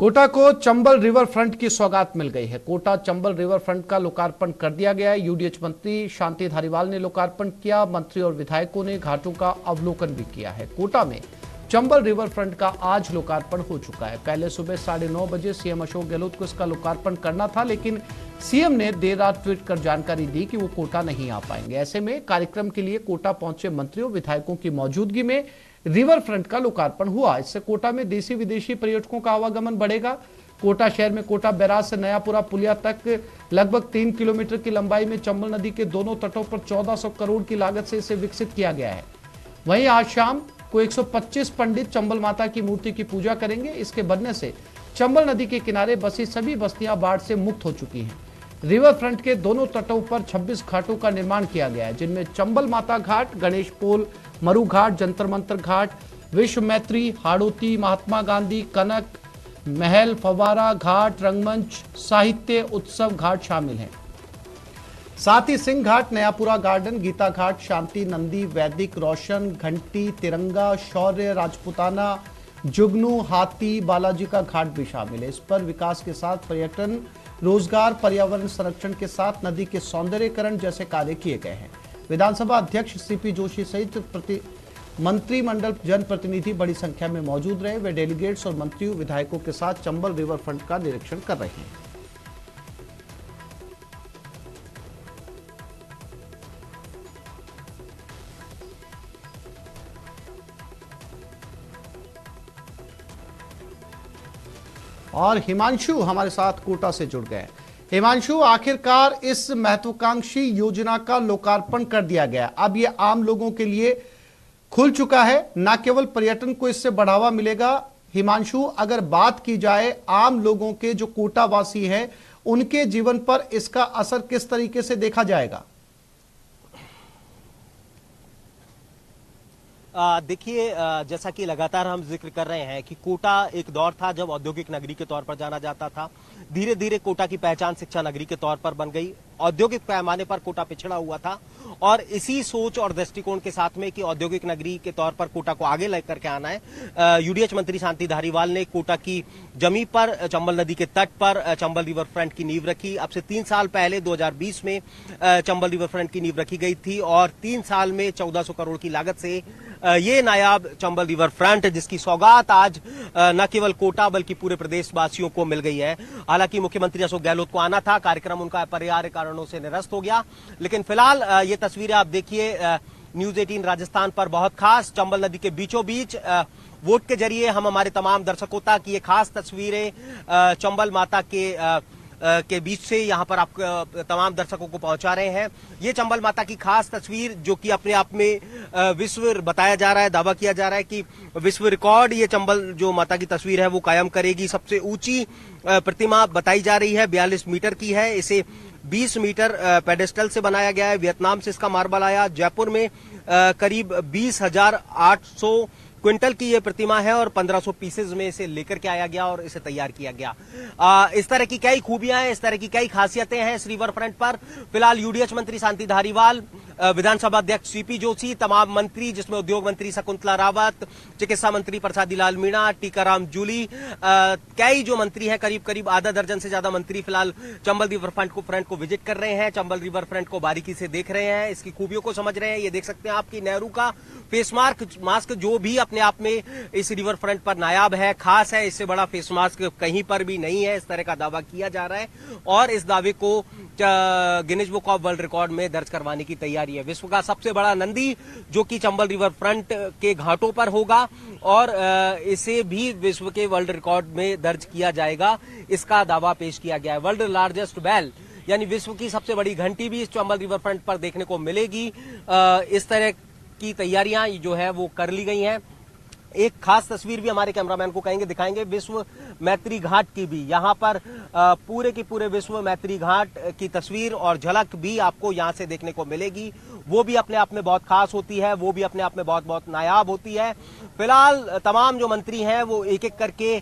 कोटा को Chambal river front की सौगात मिल गई है। कोटा चंबल रिवर फ्रंट का लोकार्पण कर दिया गया है। यूडीएच मंत्री शांति धारीवाल ने लोकार्पण किया। मंत्री और विधायकों ने घाटों का अवलोकन भी किया है। कोटा में चंबल रिवर फ्रंट का आज लोकार्पण हो चुका है। पहले सुबह 9:30 बजे सीएम अशोक गहलोत को इसका लोकार्पण करना था, लेकिन सीएम ने देर रात ट्वीट कर जानकारी दी कि वो कोटा नहीं आ पाएंगे। ऐसे में कार्यक्रम के लिए कोटा पहुंचे मंत्रियों विधायकों की मौजूदगी में रिवर फ्रंट का लोकार्पण हुआ। इससे कोटा में देशी विदेशी पर्यटकों का आवागमन बढ़ेगा। कोटा शहर में कोटा बैराज से नयापुरा पुलिया तक लगभग 3 किलोमीटर की लंबाई में चंबल नदी के दोनों तटों पर 1400 करोड़ की लागत से इसे विकसित किया गया है। वहीं आज शाम को 125 पंडित चंबल माता की मूर्ति की पूजा करेंगे। इसके बनने से चंबल नदी के किनारे बसी सभी बस्तियां बाढ़ से मुक्त हो चुकी हैं। रिवर फ्रंट के दोनों तटों पर 26 घाटों का निर्माण किया गया है, जिनमें चंबल माता घाट, गणेश पोल, मरु घाट, जंतर मंतर घाट, विश्व मैत्री, हाड़ोती, महात्मा गांधी, कनक महल, फवारा घाट, रंगमंच, साहित्य उत्सव घाट शामिल हैं। साथ ही सिंह घाट, नयापुरा गार्डन, गीता घाट, शांति, नंदी, वैदिक, रोशन, घंटी, तिरंगा, शौर्य, राजपुताना, जुगनू, हाथी, बालाजी का घाट भी शामिल है। इस पर विकास के साथ पर्यटन, रोजगार, पर्यावरण संरक्षण के साथ नदी के सौंदर्यीकरण जैसे कार्य किए गए हैं। विधानसभा अध्यक्ष सीपी जोशी सहित मंत्रिमंडल जनप्रतिनिधि बड़ी संख्या में मौजूद रहे। वे डेलीगेट्स और मंत्रियों विधायकों के साथ चंबल रिवर फ्रंट का निरीक्षण कर रहे हैं। और हिमांशु हमारे साथ कोटा से जुड़ गए। हिमांशु, आखिरकार इस महत्वाकांक्षी योजना का लोकार्पण कर दिया गया। अब ये आम लोगों के लिए खुल चुका है, न केवल पर्यटन को इससे बढ़ावा मिलेगा। हिमांशु, अगर बात की जाए आम लोगों के जो कोटा वासी हैं, उनके जीवन पर इसका असर किस तरीके से देखा जाएगा? देखिए, जैसा कि लगातार हम जिक्र कर रहे हैं कि कोटा एक दौर था जब औद्योगिक नगरी के तौर पर जाना जाता था। धीरे धीरे कोटा की पहचान शिक्षा नगरी के तौर पर बन गई। औद्योगिक पैमाने पर कोटा पिछड़ा हुआ था और इसी सोच और दृष्टिकोण के साथ में कि औद्योगिक नगरी के तौर पर कोटा को आगे लेकर के आना है, यूडीएच मंत्री शांति धारीवाल ने कोटा की जमीन पर चंबल नदी के तट पर चंबल रिवर फ्रंट की नींव रखी। अब से 3 साल पहले 2020 में चंबल रिवर फ्रंट की नींव रखी गई थी और 3 साल में 1400 करोड़ की लागत से ये नायाब चंबल रिवर फ्रंट, जिसकी सौगात आज न केवल कोटा बल्कि पूरे प्रदेश वासियों को मिल गई है। हालांकि मुख्यमंत्री अशोक गहलोत को आना था, कार्यक्रम उनका अपरिहार्य कारणों से निरस्त हो गया। लेकिन फिलहाल ये तस्वीरें आप देखिए न्यूज 18 राजस्थान पर बहुत खास चंबल नदी के बीचों बीच वोट के जरिए हम हमारे तमाम दर्शकों तक ये खास तस्वीरें चंबल माता के बीच से यहां पर आप तमाम दर्शकों को पहुंचा रहे हैं। ये चंबल माता की खास तस्वीर जो कि अपने आप में विश्व बताया जा रहा है, दावा किया जा रहा है कि विश्व रिकॉर्ड ये चंबल जो माता की तस्वीर है वो कायम करेगी। सबसे ऊंची प्रतिमा बताई जा रही है, 42 मीटर की है। इसे 20 मीटर पेडेस्टल से बनाया गया है। वियतनाम से इसका मार्बल आया। जयपुर में करीब 20,800 क्विंटल की ये प्रतिमा है और 1500 पीसेज में इसे लेकर के आया गया और इसे तैयार किया गया। इस तरह की कई खूबियां हैं, इस तरह की कई खासियतें हैं इस रिवर फ्रंट पर। फिलहाल यूडीएच मंत्री शांति धारीवाल, विधानसभा अध्यक्ष सीपी जोशी, तमाम मंत्री जिसमें उद्योग मंत्री शकुंतला रावत, चिकित्सा मंत्री प्रसादी लाल मीणा, टीकाराम जूली, कई जो मंत्री हैं, करीब करीब आधा दर्जन से ज्यादा मंत्री फिलहाल चंबल रिवर फ्रंट को विजिट कर रहे हैं। चंबल रिवर फ्रंट को बारीकी से देख रहे हैं, इसकी खूबियों को समझ रहे हैं। ये देख सकते हैं आपकी नेहरू का फेस मास्क जो भी अपने आप में इस रिवर फ्रंट पर नायाब है, खास है। इससे बड़ा फेस मास्क कहीं पर भी नहीं है, इस तरह का दावा किया जा रहा है और इस दावे को Guinness book of world record में दर्ज करवाने की तैयारी है। विश्व का सबसे बड़ा नंदी जो कि चंबल रिवर फ्रंट के घाटों पर होगा और इसे भी विश्व के वर्ल्ड रिकॉर्ड में दर्ज किया जाएगा, इसका दावा पेश किया गया है। वर्ल्ड लार्जेस्ट बेल यानी विश्व की सबसे बड़ी घंटी भी इस चंबल रिवर फ्रंट पर देखने को मिलेगी। इस तरह की तैयारियां जो है वो कर ली गई हैं। एक खास तस्वीर भी हमारे कैमरामैन को कहेंगे दिखाएंगे विश्व मैत्री घाट की भी। यहाँ पर पूरे के पूरे विश्व मैत्री घाट की तस्वीर और झलक भी आपको यहाँ से देखने को मिलेगी। वो भी अपने आप में बहुत खास होती है, वो भी अपने आप में बहुत बहुत नायाब होती है। फिलहाल तमाम जो मंत्री हैं वो एक एक करके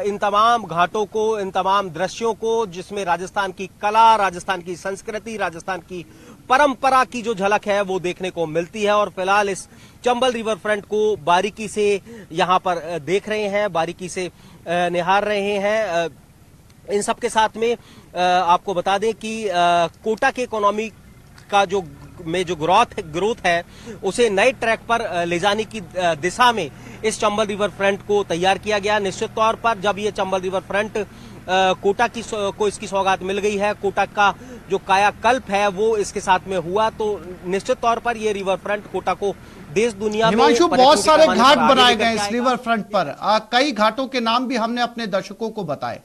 इन तमाम घाटों को, इन तमाम दृश्यों को, जिसमें राजस्थान की कला, राजस्थान की संस्कृति, राजस्थान की परंपरा की जो झलक है वो देखने को मिलती है। और फिलहाल इस चंबल रिवर फ्रंट को बारीकी से यहाँ पर देख रहे हैं, बारीकी से निहार रहे हैं। इन सब के साथ में आपको बता दें कि कोटा के इकोनॉमी का जो ग्रोथ है उसे नए ट्रैक पर ले जाने की दिशा में इस चंबल रिवर फ्रंट को तैयार किया गया। निश्चित तौर पर जब ये चंबल रिवर फ्रंट कोटा को इसकी सौगात मिल गई है, कोटा का जो कायाकल्प है वो इसके साथ में हुआ, तो निश्चित तौर पर ये रिवर फ्रंट कोटा को देश दुनिया में हिमांशु, बहुत सारे घाट बनाए गए इस रिवर फ्रंट पर। कई घाटों के नाम भी हमने अपने दर्शकों को बताए।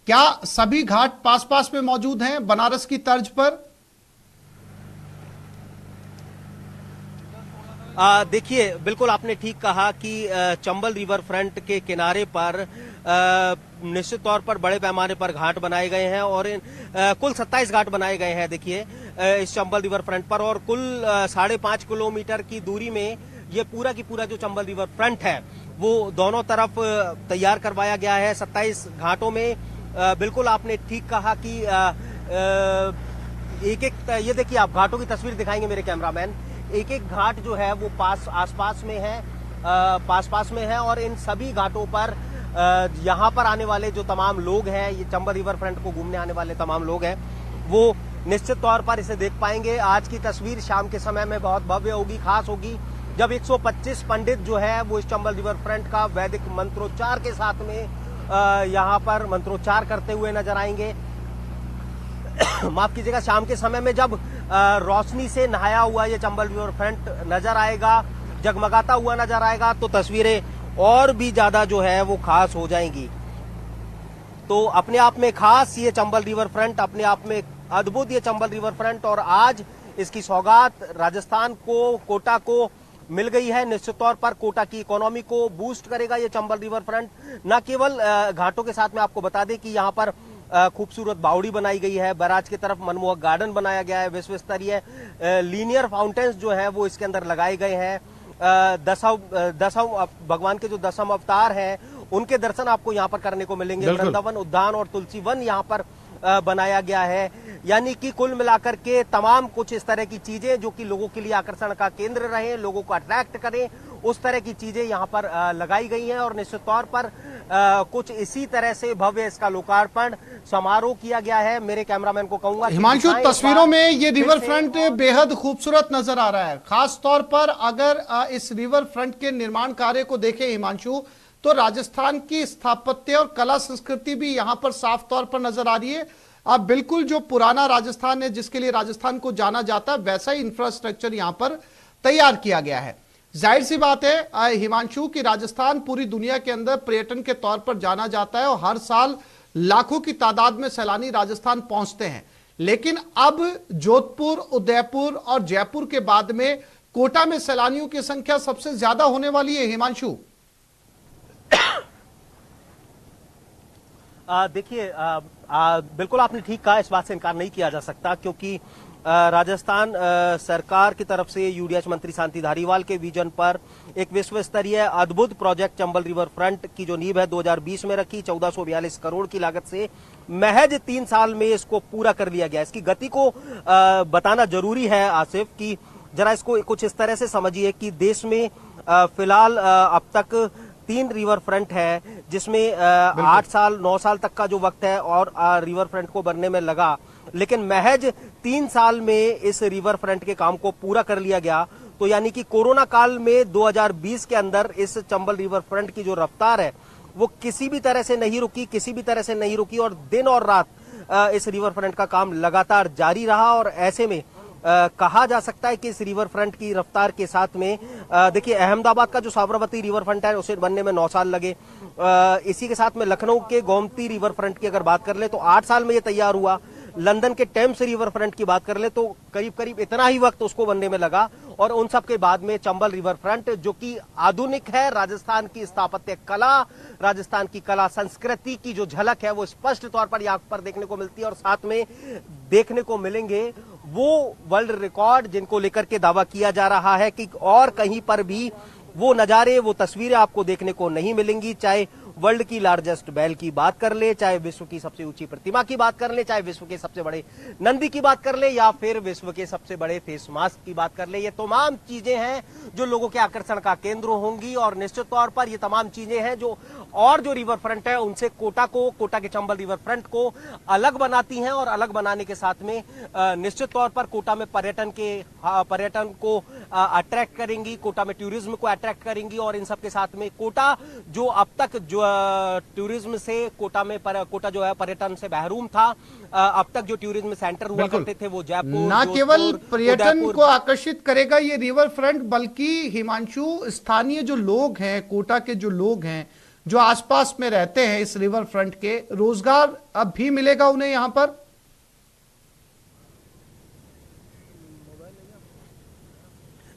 क्या सभी घाट पास पास में मौजूद हैं बनारस की तर्ज पर? देखिए, बिल्कुल आपने ठीक कहा कि चंबल रिवर फ्रंट के किनारे पर निश्चित तौर पर बड़े पैमाने पर घाट बनाए गए हैं और कुल 27 घाट बनाए गए हैं। देखिए इस चंबल रिवर फ्रंट पर, और कुल 5.5 किलोमीटर की दूरी में ये पूरा की पूरा जो चंबल रिवर फ्रंट है वो दोनों तरफ तैयार करवाया गया है 27 घाटों में। बिल्कुल आपने ठीक कहा कि एक एक, ये देखिए आप घाटों की तस्वीर दिखाएंगे मेरे कैमरामैन, एक एक घाट जो है वो आसपास में है, पास में है। और इन सभी घाटों पर यहाँ पर आने वाले जो तमाम लोग हैं, ये चंबल रिवर फ्रंट को घूमने आने वाले तमाम लोग हैं, वो निश्चित तौर पर इसे देख पाएंगे। आज की तस्वीर शाम के समय में बहुत भव्य होगी, खास होगी, जब 125 पंडित जो है वो इस चंबल रिवर फ्रंट का वैदिक मंत्रोच्चार के साथ में यहाँ पर मंत्रोच्चार करते हुए नजर आएंगे। माफ कीजिएगा, शाम के समय में जब रोशनी से नहाया हुआ ये चंबल रिवर फ्रंट नजर आएगा, जगमगाता हुआ नजर आएगा, तो तस्वीरें और भी ज्यादा जो है वो खास हो जाएंगी। तो अपने आप में खास ये चंबल रिवर फ्रंट, अपने आप में अद्भुत ये चंबल रिवर फ्रंट, और आज इसकी सौगात राजस्थान को, कोटा को मिल गई है। निश्चित तौर पर कोटा की इकोनॉमी को बूस्ट करेगा ये चंबल रिवर फ्रंट। न केवल घाटों के साथ में आपको बता दें कि यहाँ पर खूबसूरत बावड़ी बनाई गई है, बैराज की तरफ मनमोहक गार्डन बनाया गया है, विश्व स्तरीय लीनियर फाउंटेन्स जो है वो इसके अंदर लगाए गए हैं। दसम भगवान के जो 10 अवतार हैं उनके दर्शन आपको यहाँ पर करने को मिलेंगे। वृंदावन उद्यान और तुलसी वन यहाँ पर बनाया गया है। यानी कि कुल मिलाकर के तमाम कुछ इस तरह की चीजें जो कि लोगों के लिए आकर्षण का केंद्र रहे, लोगों को अट्रैक्ट करें, उस तरह की चीजें यहाँ पर लगाई गई हैं। और निश्चित तौर पर कुछ इसी तरह से भव्य इसका लोकार्पण समारोह किया गया है। मेरे कैमरामैन को कहूंगा हिमांशु, तस्वीरों में ये रिवर फ्रंट बेहद खूबसूरत नजर आ रहा है। खास तौर पर अगर इस रिवर फ्रंट के निर्माण कार्य को देखें हिमांशु, तो राजस्थान की स्थापत्य और कला संस्कृति भी यहाँ पर साफ तौर पर नजर आ रही है। अब बिल्कुल जो पुराना राजस्थान है, जिसके लिए राजस्थान को जाना जाता है, वैसा ही इंफ्रास्ट्रक्चर यहाँ पर तैयार किया गया है। जाहिर सी बात है हिमांशु कि राजस्थान पूरी दुनिया के अंदर पर्यटन के तौर पर जाना जाता है और हर साल लाखों की तादाद में सैलानी राजस्थान पहुंचते हैं। लेकिन अब जोधपुर, उदयपुर और जयपुर के बाद में कोटा में सैलानियों की संख्या सबसे ज्यादा होने वाली है हिमांशु। देखिए, बिल्कुल आपने ठीक कहा, इस बात से इनकार नहीं किया जा सकता, क्योंकि राजस्थान सरकार की तरफ से यूडीएच मंत्री शांति धारीवाल के विजन पर एक विश्व स्तरीय अद्भुत प्रोजेक्ट चंबल रिवर फ्रंट की जो नींव है 2020 में रखी, 1442 करोड़ की लागत से महज 3 साल में इसको पूरा कर लिया गया। इसकी गति को बताना जरूरी है आसिफ, कि जरा इसको कुछ इस तरह से समझिए कि देश में फिलहाल अब तक 3 रिवर फ्रंट है, जिसमें 8 साल 9 साल तक का जो वक्त है और रिवर फ्रंट को बनने में लगा, लेकिन महज 3 साल में इस रिवर फ्रंट के काम को पूरा कर लिया गया। तो यानी कि कोरोना काल में 2020 के अंदर इस चंबल रिवर फ्रंट की जो रफ्तार है वो किसी भी तरह से नहीं रुकी, और दिन और रात इस रिवर फ्रंट का काम लगातार जारी रहा। और ऐसे में कहा जा सकता है कि इस रिवर फ्रंट की रफ्तार के साथ में देखिए, अहमदाबाद का जो साबरमती रिवर फ्रंट है उसे बनने में 9 साल लगे। इसी के साथ में लखनऊ के गोमती रिवर फ्रंट की अगर बात कर ले तो 8 साल में ये तैयार हुआ। लंदन के टेम्स रिवर फ्रंट की बात कर ले तो करीब इतना ही वक्त उसको बनने में लगा। और उन सब के बाद में चंबल रिवर फ्रंट, जो कि आधुनिक है, राजस्थान की स्थापत्य कला, राजस्थान की कला संस्कृति की जो झलक है वो स्पष्ट तौर पर यहाँ पर देखने को मिलती है। और साथ में देखने को मिलेंगे वो वर्ल्ड रिकॉर्ड जिनको लेकर के दावा किया जा रहा है कि और कहीं पर भी वो नजारे, वो तस्वीरें आपको देखने को नहीं मिलेंगी, चाहे वर्ल्ड की लार्जेस्ट बैल की बात कर ले, चाहे विश्व की सबसे ऊंची प्रतिमा की बात कर ले, चाहे विश्व के सबसे बड़े नंदी की बात कर ले, या फिर विश्व के सबसे बड़े फेस मास्क की बात कर ले, ये तमाम चीजें हैं जो लोगों के आकर्षण का केंद्र होंगी। और निश्चित तौर पर ये तमाम चीजें हैं जो रिवर फ्रंट है उनसे कोटा के चंबल रिवर फ्रंट को अलग बनाती हैं, और अलग बनाने के साथ में निश्चित तौर पर कोटा में पर्यटन को अट्रैक्ट करेंगी, कोटा में टूरिज्म को अट्रैक्ट करेंगी। और इन सब के साथ में कोटा जो अब तक जो टूरिज्म से कोटा जो है पर्यटन से महरूम था, अब तक जो टूरिज्म सेंटर हुआ करते थे वो जयपुर, ना केवल पर्यटन को आकर्षित करेगा ये रिवर फ्रंट, बल्कि हिमांशु स्थानीय जो लोग हैं, कोटा के जो लोग हैं जो आसपास में रहते हैं इस रिवर फ्रंट के, रोजगार अब भी मिलेगा उन्हें यहां पर।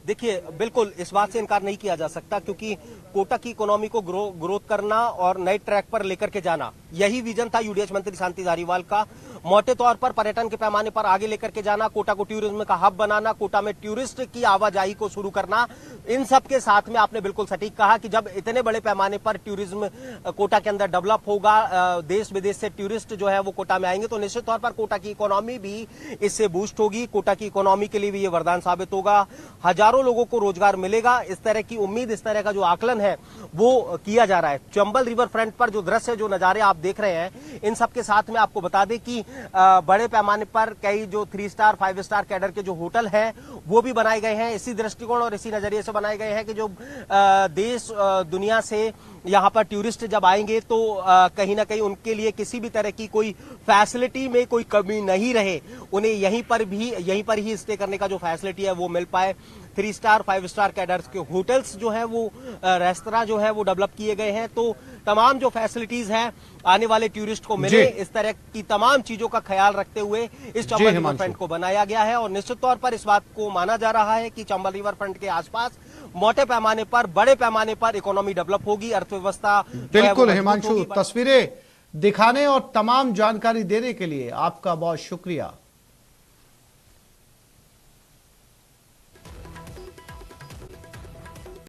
देखिए, बिल्कुल इस बात से इनकार नहीं किया जा सकता, क्योंकि कोटा की इकोनॉमी को ग्रोथ करना और नए ट्रैक पर लेकर के जाना, यही विजन था यूडीएच मंत्री शांति धारीवाल का। मोटे तौर पर पर्यटन के पैमाने पर आगे लेकर के जाना, कोटा को टूरिज्म का हब बनाना, कोटा में टूरिस्ट की आवाजाही को शुरू करना, इन सब के साथ में आपने बिल्कुल सटीक कहा कि जब इतने बड़े पैमाने पर टूरिज्म कोटा के अंदर डेवलप होगा, देश विदेश से टूरिस्ट जो है वो कोटा में आएंगे, तो निश्चित तौर पर कोटा की इकोनॉमी भी इससे बूस्ट होगी। कोटा की इकोनॉमी के लिए भी ये वरदान साबित होगा, हजारों लोगों को रोजगार मिलेगा, इस तरह की उम्मीद, इस तरह का जो आकलन है वो किया जा रहा है। चंबल रिवर फ्रंट पर जो दृश्य, जो नजारे आप देख रहे हैं, इन सब के साथ में आपको बता दें कि बड़े पैमाने पर कई जो 3 स्टार 5 स्टार कैडर के जो होटल हैं वो भी बनाए गए हैं, इसी दृष्टिकोण और इसी नजरिए से बनाए गए हैं कि जो देश दुनिया से यहाँ पर टूरिस्ट जब आएंगे तो कहीं ना कहीं उनके लिए किसी भी तरह की कोई फैसिलिटी में कोई कमी नहीं रहे, उन्हें यहीं पर ही स्टे करने का जो फैसिलिटी है वो मिल पाए। 3 स्टार 5 स्टार कैडर्स के होटल्स जो है वो, रेस्तरां जो है वो डेवलप किए गए हैं, तो तमाम जो फैसिलिटीज हैं आने वाले टूरिस्ट को मिले, इस तरह की तमाम चीजों का ख्याल रखते हुए इस चंबल रिवर फ्रंट को बनाया गया है। और निश्चित तौर पर इस बात को माना जा रहा है कि चंबल रिवर फ्रंट के आसपास मोटे पैमाने पर, बड़े पैमाने पर इकोनॉमी डेवलप होगी, अर्थव्यवस्था। बिल्कुल हिमांशु, तस्वीरें दिखाने और तमाम जानकारी देने के लिए आपका बहुत शुक्रिया।